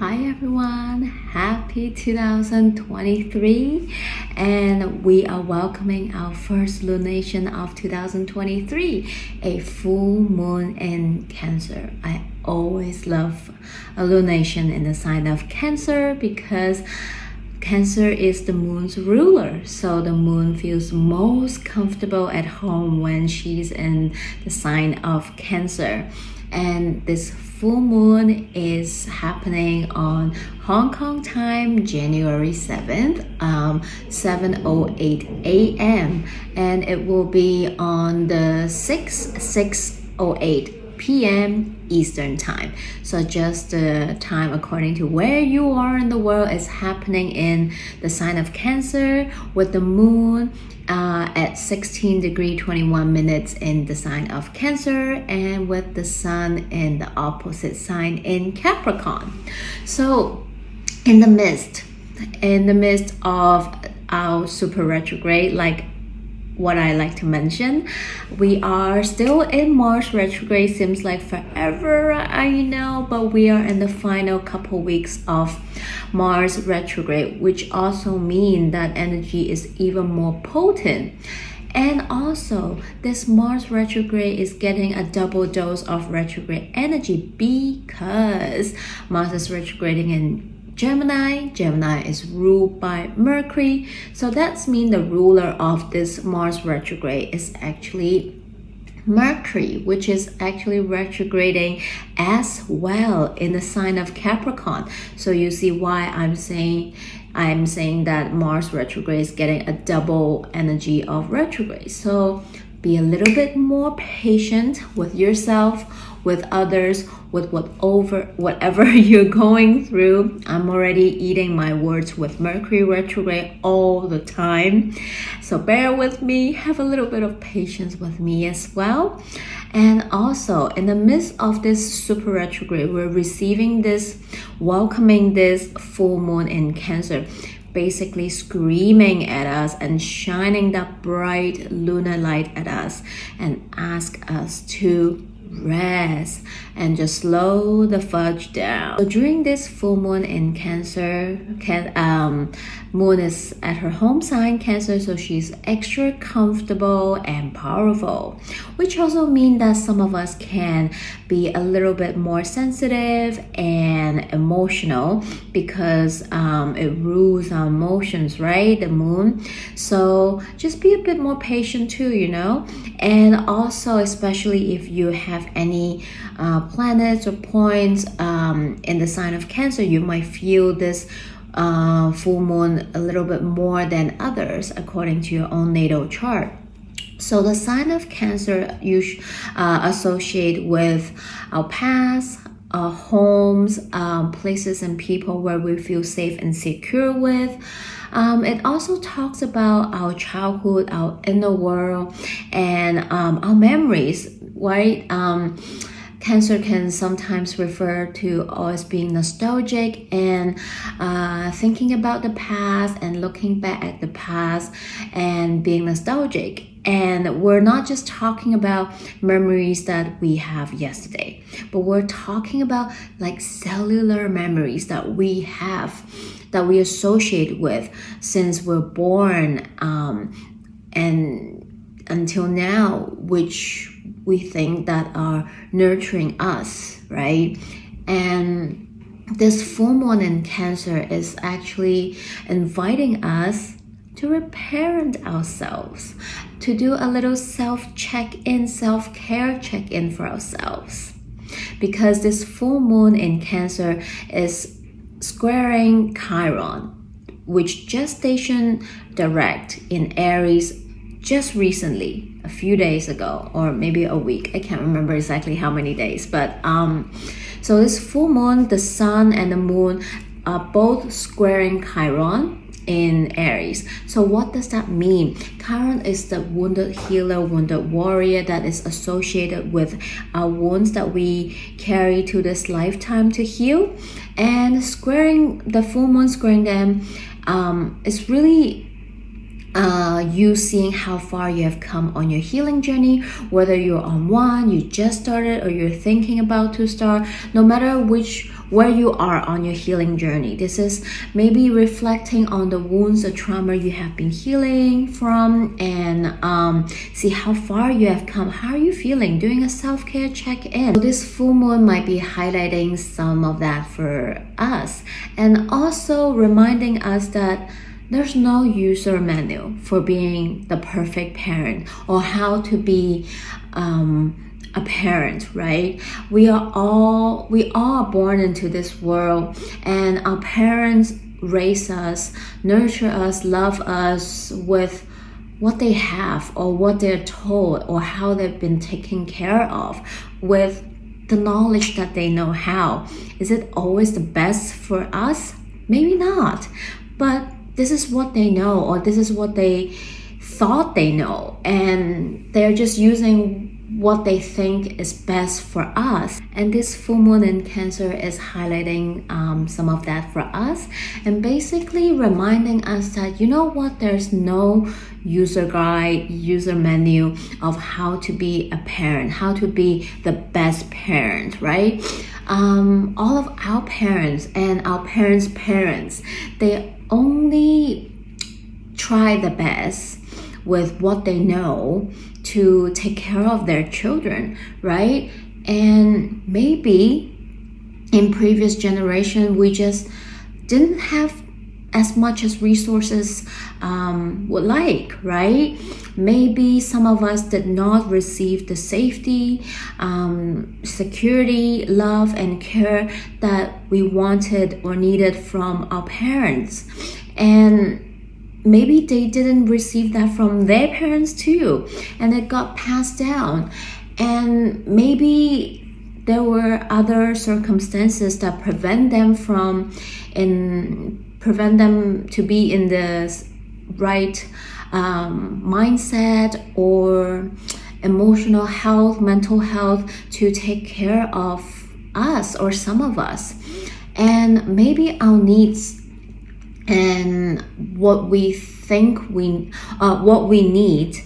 Hi everyone, happy 2023 and we are welcoming our first lunation of 2023, a full moon in Cancer. I always love a lunation in the sign of Cancer because Cancer is the moon's ruler, so the moon feels most comfortable at home when she's in the sign of Cancer. And this full moon is happening on Hong Kong time, January 7th, 7:08 a.m. and it will be on the 6:08 p.m. Eastern time. So just the time according to where you are in the world is happening in the sign of Cancer with the moon at 16°21' in the sign of Cancer and with the sun in the opposite sign in Capricorn. So in the midst of our super retrograde, like what I like to mention, we are still in Mars retrograde. Seems like forever, I know, but we are in the final couple weeks of Mars retrograde, which also means that energy is even more potent. And also, this Mars retrograde is getting a double dose of retrograde energy because Mars is retrograding in Gemini. Gemini is ruled by Mercury. So that means the ruler of this Mars retrograde is actually Mercury, which is actually retrograding as well in the sign of Capricorn. So you see why I'm saying that Mars retrograde is getting a double energy of retrograde. So be a little bit more patient with yourself, with others, with whatever you're going through. I'm already eating my words with Mercury retrograde all the time. So bear with me, have a little bit of patience with me as well. And also in the midst of this super retrograde, we're welcoming this full moon in Cancer, basically screaming at us and shining that bright lunar light at us and ask us to rest and just slow the fudge down. So during this full moon in Cancer, moon is at her home sign Cancer, so she's extra comfortable and powerful, which also means that some of us can be a little bit more sensitive and emotional because it rules our emotions, right? The moon. So just be a bit more patient too, and also especially if you have any planets or points in the sign of Cancer, you might feel this full moon a little bit more than others according to your own natal chart. So the sign of Cancer you associate with our past, our homes, places and people where we feel safe and secure with. It also talks about our childhood, our inner world, and our memories, right? Cancer can sometimes refer to always being nostalgic and thinking about the past and looking back at the past and being nostalgic. And we're not just talking about memories that we have yesterday, but we're talking about like cellular memories that we have, that we associate with since we're born and until now, which we think that are nurturing us, right? And this full moon in Cancer is actually inviting us to reparent ourselves, to do a little self-check-in, self-care check-in for ourselves. Because this full moon in Cancer is squaring Chiron, which just stationed direct in Aries just recently, a few days ago, or maybe a week. I can't remember exactly how many days, but so this full moon, the sun and the moon are both squaring Chiron in Aries. So what does that mean? Chiron is the wounded healer, wounded warrior that is associated with our wounds that we carry to this lifetime to heal. And the full moon squaring them is really you seeing how far you have come on your healing journey, whether you're on one, you just started, or you're thinking about to start. No matter where you are on your healing journey, this is maybe reflecting on the wounds, the trauma you have been healing from, and see how far you have come. How are you feeling? Doing a self-care check-in. So this full moon might be highlighting some of that for us, and also reminding us that there's no user manual for being the perfect parent or how to be a parent, right? We are all born into this world, and our parents raise us, nurture us, love us with what they have or what they're told or how they've been taken care of with the knowledge that they know how. Is it always the best for us? Maybe not, but this is what they know, or this is what they thought they know, and they're just using what they think is best for us. And this full moon in Cancer is highlighting some of that for us, and basically reminding us that, you know what, there's no user guide, user menu of how to be a parent, how to be the best parent, right? All of our parents and our parents' parents, they only try the best with what they know to take care of their children, right? And maybe in previous generation, we just didn't have as much as resources would like, right? Maybe some of us did not receive the safety, security, love, and care that we wanted or needed from our parents. And maybe they didn't receive that from their parents too, and it got passed down. And maybe there were other circumstances that prevent them to be in the right mindset or emotional health, mental health to take care of us or some of us. And maybe our needs and what we think what we need,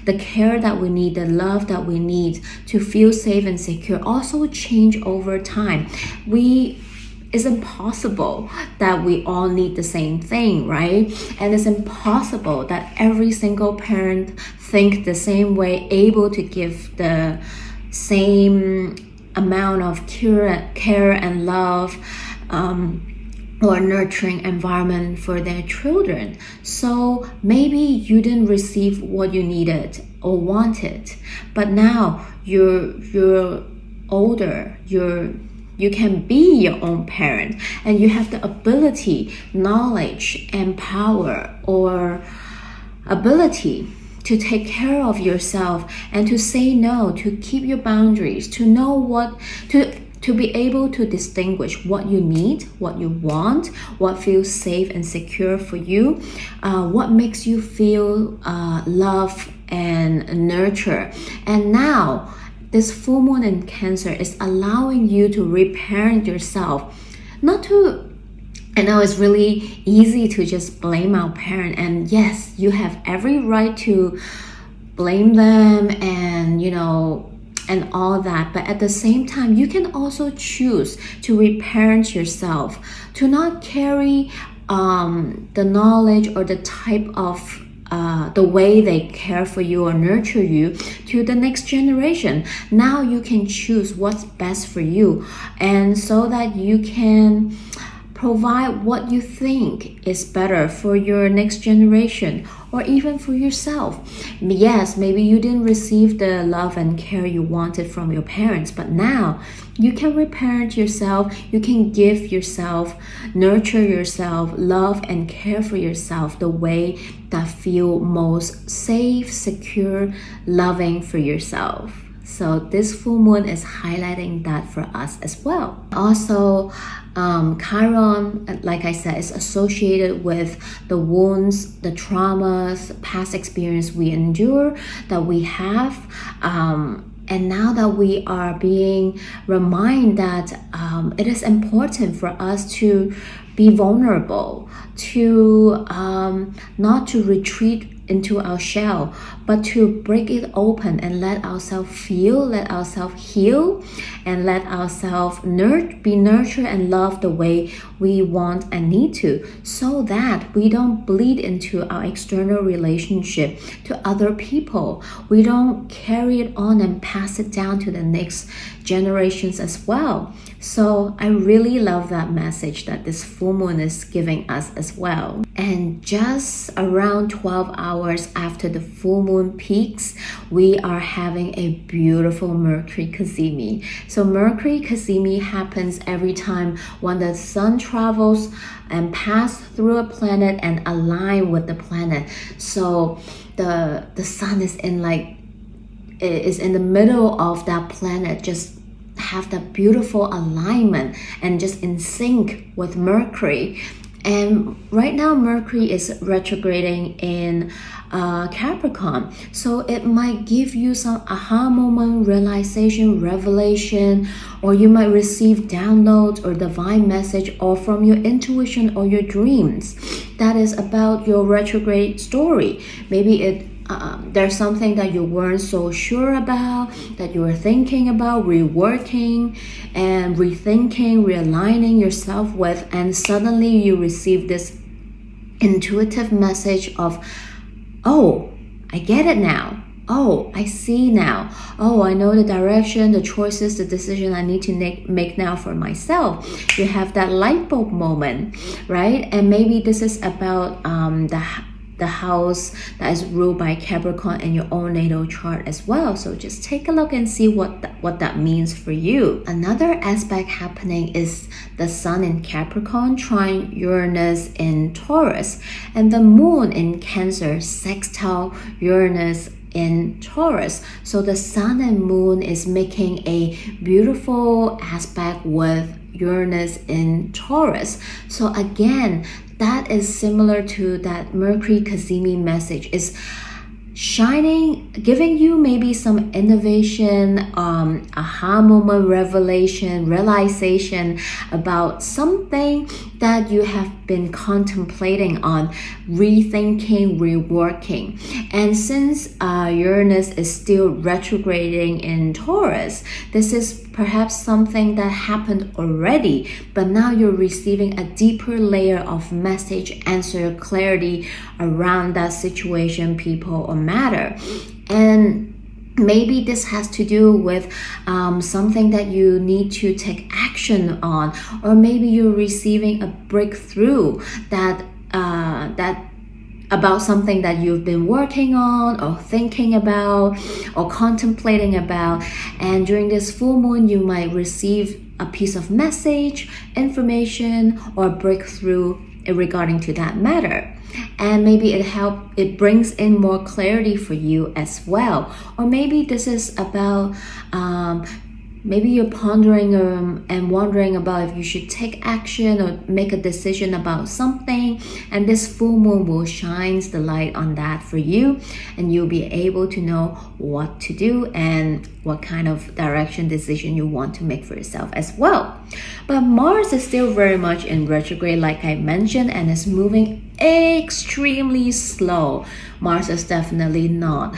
the care that we need, the love that we need to feel safe and secure also change over time. It's impossible that we all need the same thing, right? And it's impossible that every single parent think the same way, able to give the same amount of care and love or nurturing environment for their children. So maybe you didn't receive what you needed or wanted, but now you're older, you can be your own parent, and you have the ability, knowledge, and power or ability to take care of yourself and to say no, to keep your boundaries, to know what to be able to distinguish what you need, what you want, what feels safe and secure for you, what makes you feel love and nurture. And now this full moon in Cancer is allowing you to reparent yourself. I know it's really easy to just blame our parent, and yes, you have every right to blame them and and all that, but at the same time you can also choose to reparent yourself, to not carry the knowledge or the type of the way they care for you or nurture you to the next generation. Now you can choose what's best for you, and so that you can provide what you think is better for your next generation or even for yourself. Yes, maybe you didn't receive the love and care you wanted from your parents, but now you can reparent yourself, you can give yourself, nurture yourself, love and care for yourself the way that feel most safe, secure, loving for yourself. So this full moon is highlighting that for us as well. Also, Chiron, like I said, is associated with the wounds, the traumas, past experience we endure, that we have. And now that we are being reminded that it is important for us to be vulnerable, to not to retreat into our shell, but to break it open and let ourselves feel, let ourselves heal, and let ourselves be nurtured and loved the way we want and need to, so that we don't bleed into our external relationship to other people. We don't carry it on and pass it down to the next generations as well. So I really love that message that this full moon is giving us as well. And just around 12 hours after the full moon peaks, we are having a beautiful Mercury Cazimi. So Mercury Cazimi happens every time when the sun travels and pass through a planet and align with the planet. So the sun is in the middle of that planet, just have that beautiful alignment and just in sync with Mercury. And right now Mercury is retrograding in Capricorn, so it might give you some aha moment, realization, revelation, or you might receive downloads or divine message, or from your intuition or your dreams that is about your retrograde story. Maybe there's something that you weren't so sure about, that you were thinking about, reworking and rethinking, realigning yourself with, and suddenly you receive this intuitive message of, oh, I get it now. Oh, I see now. Oh, I know the direction, the choices, the decision I need to make now for myself. You have that light bulb moment, right? And maybe this is about the house that is ruled by Capricorn in your own natal chart as well. So just take a look and see what that means for you. Another aspect happening is the sun in Capricorn trine Uranus in Taurus, and the moon in Cancer sextile Uranus in Taurus. So the sun and moon is making a beautiful aspect with Uranus in Taurus. So again, that is similar to that Mercury Cazimi message, is shining, giving you maybe some innovation, aha moment, revelation, realization about something that you have been contemplating on, rethinking, reworking. And since Uranus is still retrograding in Taurus, this is perhaps something that happened already, but now you're receiving a deeper layer of message, answer, clarity around that situation, people, or matter. And maybe this has to do with something that you need to take action on, or maybe you're receiving a breakthrough that about something that you've been working on or thinking about or contemplating about. And during this full moon, you might receive a piece of message, information, or breakthrough regarding to that matter. And maybe it brings in more clarity for you as well. Or maybe this is about maybe you're pondering and wondering about if you should take action or make a decision about something, and this full moon will shine the light on that for you, and you'll be able to know what to do and what kind of direction decision you want to make for yourself as well. But Mars is still very much in retrograde, like I mentioned, and is moving extremely slow. Mars is definitely not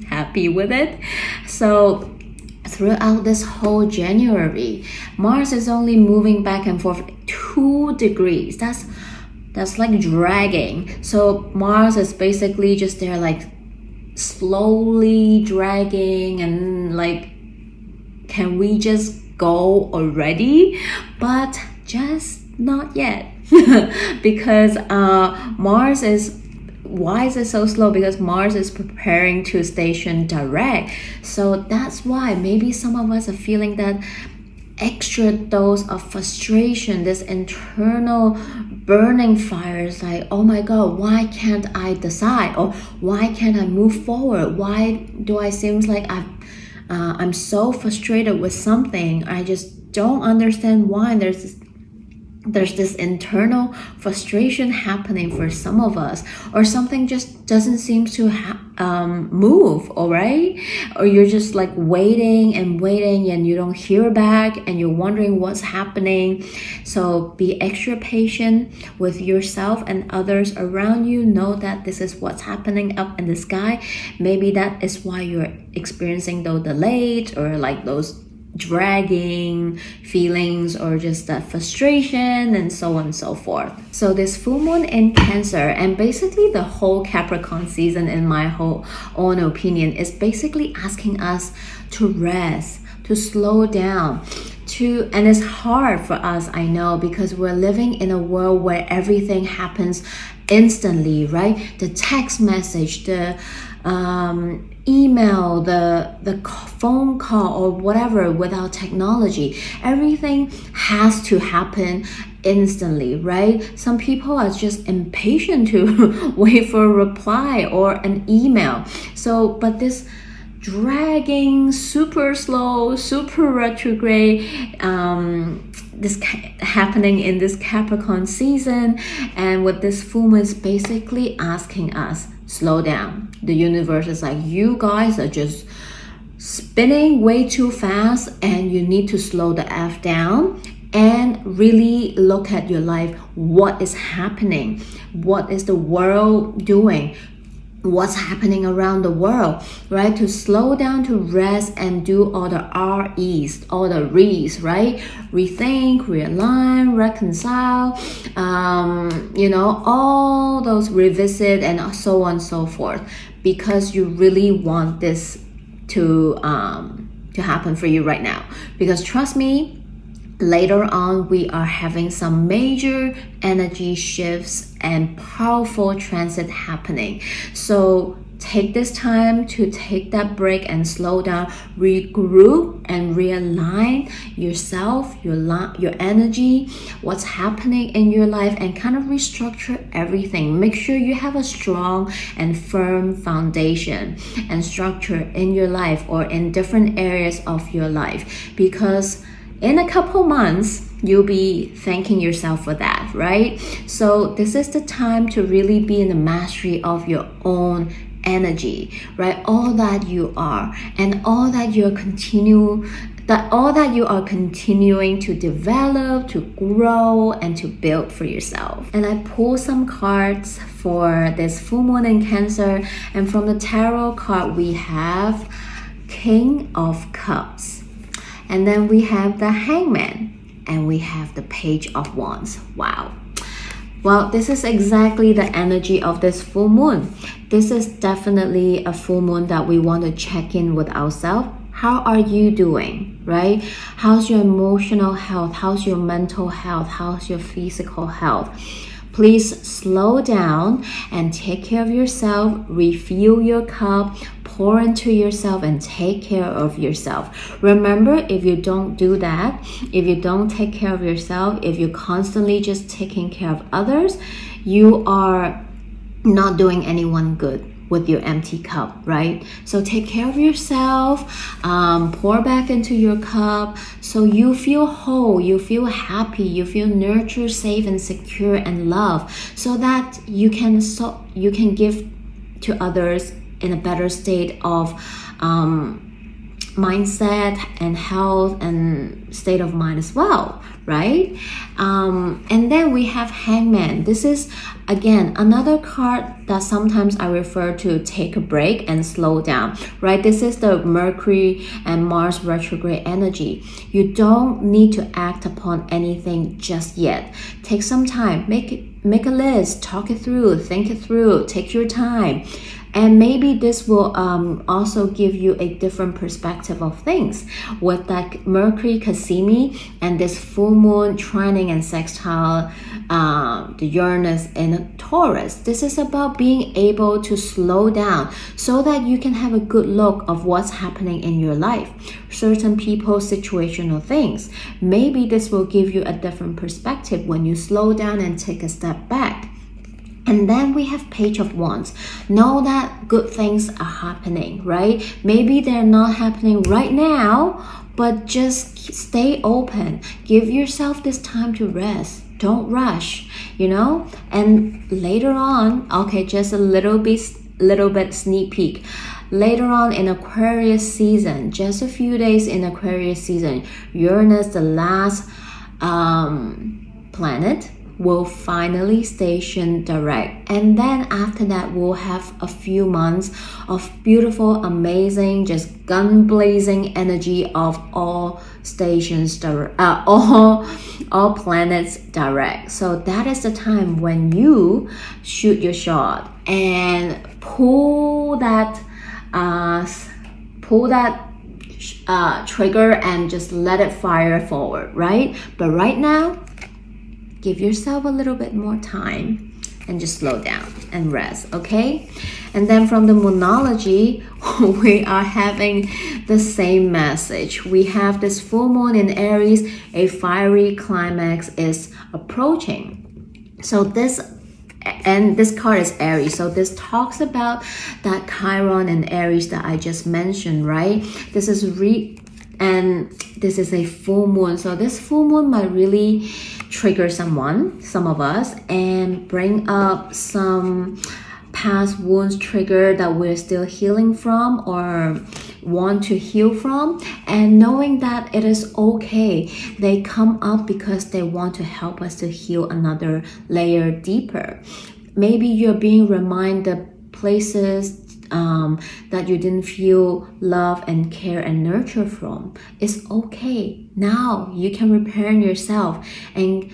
happy with it. So throughout this whole January, Mars is only moving back and forth 2 degrees. That's like dragging. So Mars is basically just there, like slowly dragging and like, can we just go already? But just not yet. Because Mars is, why is it so slow? Because Mars is preparing to station direct. So that's why maybe some of us are feeling that extra dose of frustration, this internal burning fires, like, oh my God, why can't I decide? Or why can't I move forward? Why do I seem like I'm so frustrated with something? I just don't understand why. There's this there's this internal frustration happening for some of us, or something just doesn't seem to move, all right? Or you're just like waiting and you don't hear back and you're wondering what's happening. So be extra patient with yourself and others around you. Know that this is what's happening up in the sky. Maybe that is why you're experiencing those delays or like those dragging feelings, or just that frustration, and so on and so forth. So this full moon in Cancer, and basically the whole Capricorn season, in my whole own opinion, is basically asking us to rest, to slow down, and it's hard for us, I know, because we're living in a world where everything happens instantly, right? The text message, the email, the phone call, or whatever, without technology, everything has to happen instantly, right? Some people are just impatient to wait for a reply or an email. So, but this dragging, super slow, super retrograde, this happening in this Capricorn season, and with this full moon is basically asking us, slow down. The universe is like, you guys are just spinning way too fast, and you need to slow the F down and really look at your life. What is happening? What is the world doing? What's happening around the world, right? To slow down, to rest, and do all the REs, all the Re's, right? Rethink, realign, reconcile, all those revisit, and so on and so forth, because you really want this to happen for you right now. Because trust me, later on, we are having some major energy shifts and powerful transit happening. So take this time to take that break and slow down, regroup and realign yourself, your energy, what's happening in your life, and kind of restructure everything. Make sure you have a strong and firm foundation and structure in your life, or in different areas of your life, because in a couple months, you'll be thanking yourself for that, right? So this is the time to really be in the mastery of your own energy, right? All that you are, and all that you are continuing to develop, to grow, and to build for yourself. And I pulled some cards for this full moon in Cancer, and from the tarot card we have King of Cups. And then we have the Hangman, and we have the Page of Wands. Wow. Well, this is exactly the energy of this full moon. This is definitely a full moon that we want to check in with ourselves. How are you doing, right? How's your emotional health? How's your mental health? How's your physical health? Please slow down and take care of yourself, refill your cup, pour into yourself, and take care of yourself. Remember, if you don't do that, if you don't take care of yourself, if you're constantly just taking care of others, you are not doing anyone good with your empty cup, right? So take care of yourself, pour back into your cup, so you feel whole, you feel happy, you feel nurtured, safe, and secure, and loved, so that you can give to others in a better state of mindset and health and state of mind as well, right? And then we have Hangman. This is, again, another card that sometimes I refer to take a break and slow down, right? This is the Mercury and Mars retrograde energy. You don't need to act upon anything just yet. Take some time, make a list, talk it through, think it through, take your time. And maybe this will also give you a different perspective of things. With that Mercury Cassini and this full moon trining and sextile the Uranus in Taurus, this is about being able to slow down so that you can have a good look of what's happening in your life. Certain people, situational things. Maybe this will give you a different perspective when you slow down and take a step back. And then we have Page of Wands. Know that good things are happening, right? Maybe they're not happening right now, but just stay open. Give yourself this time to rest, Don't rush, and later on, okay, just a little bit sneak peek. Later on in Aquarius season, just a few days in Aquarius season, Uranus, the last planet, will finally station direct, and then after that we'll have a few months of beautiful, amazing, just gun blazing energy of all stations all planets direct. So that is the time when you shoot your shot and pull that trigger and just let it fire forward, right? But right now, give yourself a little bit more time and just slow down and rest, okay? And then from the Moonology, we are having the same message. We have this full moon in Aries, a fiery climax is approaching. So this card is Aries. So this talks about that Chiron and Aries that I just mentioned, right? This is a full moon. So this full moon might really trigger some of us, and bring up some past wounds trigger that we're still healing from or want to heal from. And knowing that it is okay, they come up because they want to help us to heal another layer deeper. Maybe you're being reminded places that you didn't feel love and care and nurture from. It's okay. Now you can repair yourself and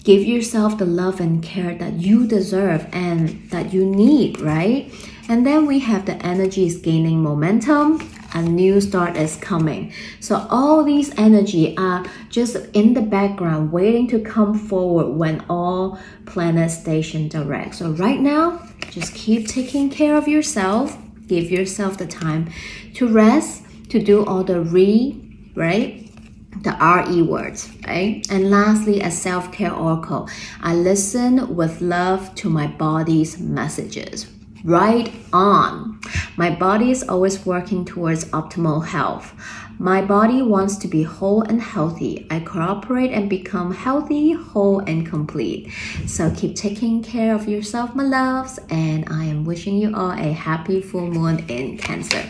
give yourself the love and care that you deserve and that you need, right? And then we have the energy is gaining momentum. A new start is coming. So all these energy are just in the background waiting to come forward when all planets station direct. So right now, just keep taking care of yourself. Give yourself the time to rest, to do all the the RE words, right? And lastly, a self-care oracle. I listen with love to my body's messages. Right on. My body is always working towards optimal health. My body wants to be whole and healthy. I cooperate and become healthy, whole, and complete. So keep taking care of yourself, my loves, and I am wishing you all a happy full moon in Cancer.